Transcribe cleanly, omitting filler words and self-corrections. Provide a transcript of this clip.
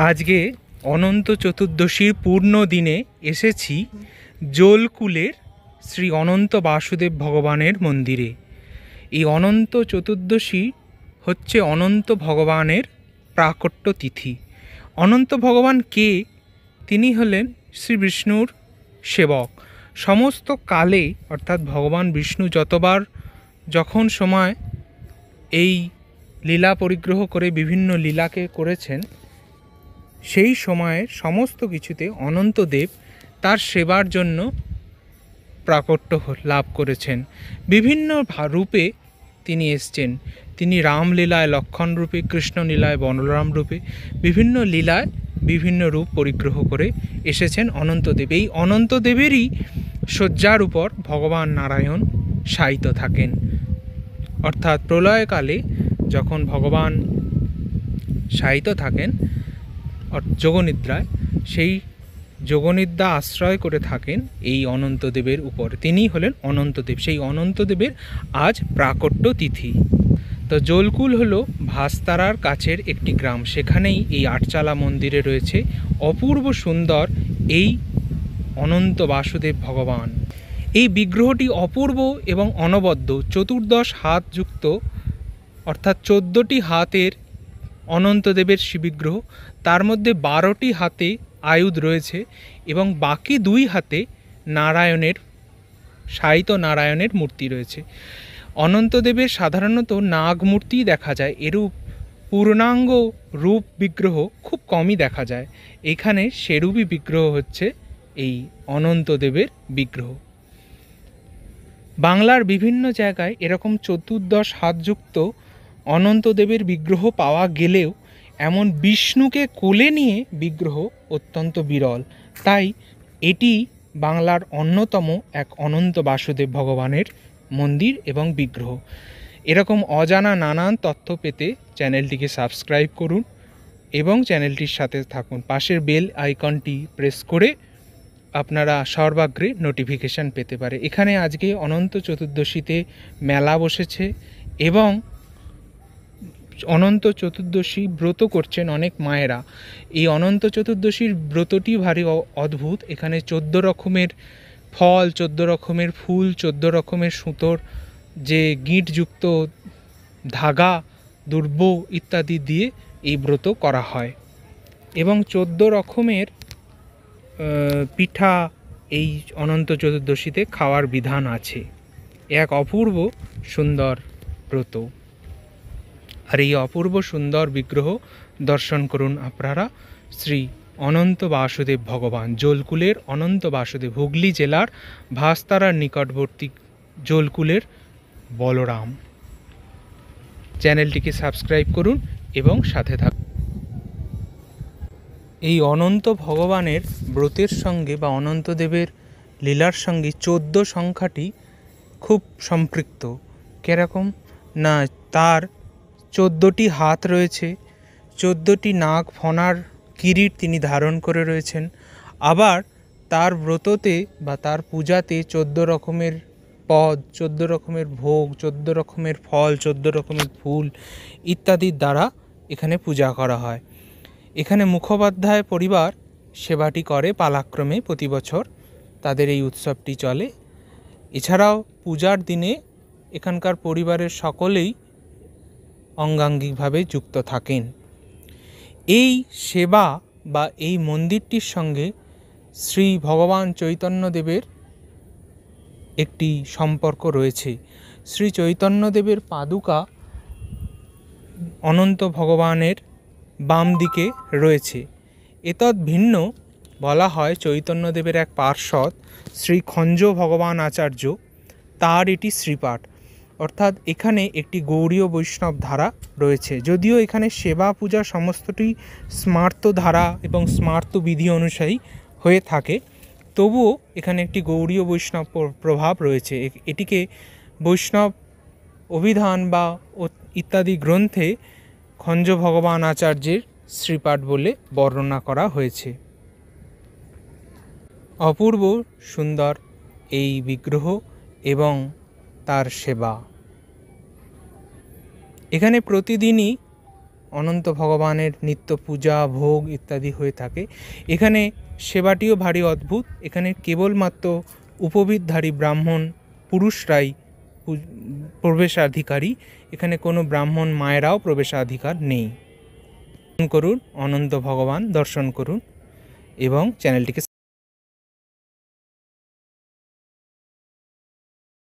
আজকে অনন্ত চতুর্দশীর পূর্ণ দিনে এসেছি জোলকুলের শ্রী অনন্ত বাসুদেব ভগবানের মন্দিরে। এই অনন্ত চতুর্দশী হচ্ছে অনন্ত ভগবানের প্রাকট্য তিথি। অনন্ত ভগবান কে? তিনি হলেন শ্রী বিষ্ণুর সেবক। সমস্ত কালে অর্থাৎ ভগবান বিষ্ণু যতবার যখন সময় এই লীলা পরিগ্রহ করে বিভিন্ন লীলাকে করেছেন, সেই সময়ের সমস্ত কিছুতে অনন্তদেব তার সেবার জন্য প্রাকট্য লাভ করেছেন। বিভিন্ন রূপে তিনি এসছেন। তিনি রামলীলায় লক্ষণ রূপে, কৃষ্ণ লীলায় বলরাম রূপে, বিভিন্ন লীলায় বিভিন্ন রূপ পরিগ্রহ করে এসেছেন অনন্তদেব। এই অনন্তদেবেরই শয্যার উপর ভগবান নারায়ণ শায়িত থাকেন। অর্থাৎ প্রলয়কালে যখন ভগবান শায়িত থাকেন যোগনিদ্রায়, সেই যোগনিদ্রা আশ্রয় করে থাকেন এই অনন্তদেবের উপর। তিনি হলেন অনন্তদেব। সেই অনন্তদেবের আজ প্রাকট্য তিথি। তো জোলকুল হলো ভাস্তারার কাছের একটি গ্রাম। সেখানেই এই আটচালা মন্দিরে রয়েছে অপূর্ব সুন্দর এই অনন্ত বাসুদেব ভগবান। এই বিগ্রহটি অপূর্ব এবং অনবদ্য। 14 হাত যুক্ত, অর্থাৎ 14টি হাতের অনন্তদেবের শিববিগ্রহ। তার মধ্যে 12টি হাতে আয়ুধ রয়েছে এবং বাকি 2 হাতে নারায়ণের শায়িত নারায়ণের মূর্তি রয়েছে। অনন্তদেবের সাধারণত নাগ মূর্তি দেখা যায়, এরূপ পূর্ণাঙ্গ রূপ বিগ্রহ খুব কমই দেখা যায়। এখানে সেরূপই বিগ্রহ হচ্ছে এই অনন্তদেবের বিগ্রহ। বাংলার বিভিন্ন জায়গায় এরকম 14 হাতযুক্ত অনন্তদেবের বিগ্রহ পাওয়া গেলেও এমন বিষ্ণুকে কোলে নিয়ে বিগ্রহ অত্যন্ত বিরল। তাই এটি বাংলার অন্যতম এক অনন্ত বাসুদেব ভগবানের মন্দির এবং বিগ্রহ। এরকম অজানা নানান তথ্য পেতে চ্যানেলটিকে সাবস্ক্রাইব করুন এবং চ্যানেলটির সাথে থাকুন। পাশের বেল আইকনটি প্রেস করে আপনারা সর্বাগ্রে নোটিফিকেশান পেতে পারে। এখানে আজকে অনন্ত চতুর্দশীতে মেলা বসেছে এবং অনন্ত চতুর্দশী ব্রত করছেন অনেক মায়েরা। এই অনন্ত চতুর্দশীর ব্রতটি ভারী অদ্ভুত। এখানে 14 রকমের ফল, 14 রকমের ফুল, 14 রকমের সুতোর যে গিঁটযুক্ত ধাগা, দুর্ব ইত্যাদি দিয়ে এই ব্রত করা হয় এবং 14 রকমের পিঠা এই অনন্ত চতুর্দশীতে খাওয়ার বিধান আছে। এক অপূর্ব সুন্দর ব্রত। আর এই অপূর্ব সুন্দর বিগ্রহ দর্শন করুন আপনারা। শ্রী অনন্ত বাসুদেব ভগবান, জোলকুলের অনন্ত বাসুদেব, হুগলি জেলার ভাস্তারার নিকটবর্তী জোলকুলের বলরাম। চ্যানেলটিকে সাবস্ক্রাইব করুন এবং সাথে থাকুন। এই অনন্ত ভগবানের ব্রতের সঙ্গে বা অনন্তদেবের লীলার সঙ্গে 14 সংখ্যাটি খুব সম্পৃক্ত। কেরকম না, তার 14টি হাত রয়েছে, 14টি নাগ ফণার কিরীট তিনি ধারণ করে রয়েছেন। আবার তার ব্রততে বা তার পূজাতে 14 রকমের পদ, 14 রকমের ভোগ, 14 রকমের ফল, 14 রকমের ফুল ইত্যাদির দ্বারা এখানে পূজা করা হয়। এখানে মুখোপাধ্যায় পরিবার সেবাটি করে পালাক্রমে। প্রতি বছর তাদের এই উৎসবটি চলে। এছাড়াও পূজার দিনে এখানকার পরিবারের সকলেই অঙ্গাঙ্গিকভাবে যুক্ত থাকেন। এই সেবা বা এই মন্দিরটির সঙ্গে শ্রী ভগবান চৈতন্যদেবের একটি সম্পর্ক রয়েছে। শ্রী চৈতন্যদেবের পাদুকা অনন্ত ভগবানের বাম দিকে রয়েছে। এতদ ভিন্ন বলা হয় চৈতন্যদেবের এক পার্ষদ শ্রী খঞ্জ ভগবান আচার্য, তার এটি শ্রীপাঠ। অর্থাৎ এখানে একটি গৌড়ীয় বৈষ্ণব ধারা রয়েছে। যদিও এখানে সেবা পূজা সমস্তটি স্মার্ত ধারা এবং স্মার্ত বিধি অনুযায়ী হয়ে থাকে, তবুও এখানে একটি গৌড়ীয় বৈষ্ণব প্রভাব রয়েছে। এটিকে বৈষ্ণব অভিধান বা ইত্যাদি গ্রন্থে খঞ্জ ভগবান আচার্যের শ্রীপাঠ বলে বর্ণনা করা হয়েছে। অপূর্ব সুন্দর এই বিগ্রহ এবং তার সেবা। এখানে প্রতিদিনই অনন্ত ভগবানের নিত্য পূজা ভোগ ইত্যাদি হয়ে থাকে। এখানে সেবাটিও ভারী অদ্ভুত। এখানে কেবলমাত্র উপবিতধারী ব্রাহ্মণ পুরুষরাই প্রবেশাধিকারী, এখানে কোনো ব্রাহ্মণ মায়েরাও প্রবেশাধিকার নেই। করুন অনন্ত ভগবান দর্শন করুন এবং চ্যানেলটিকে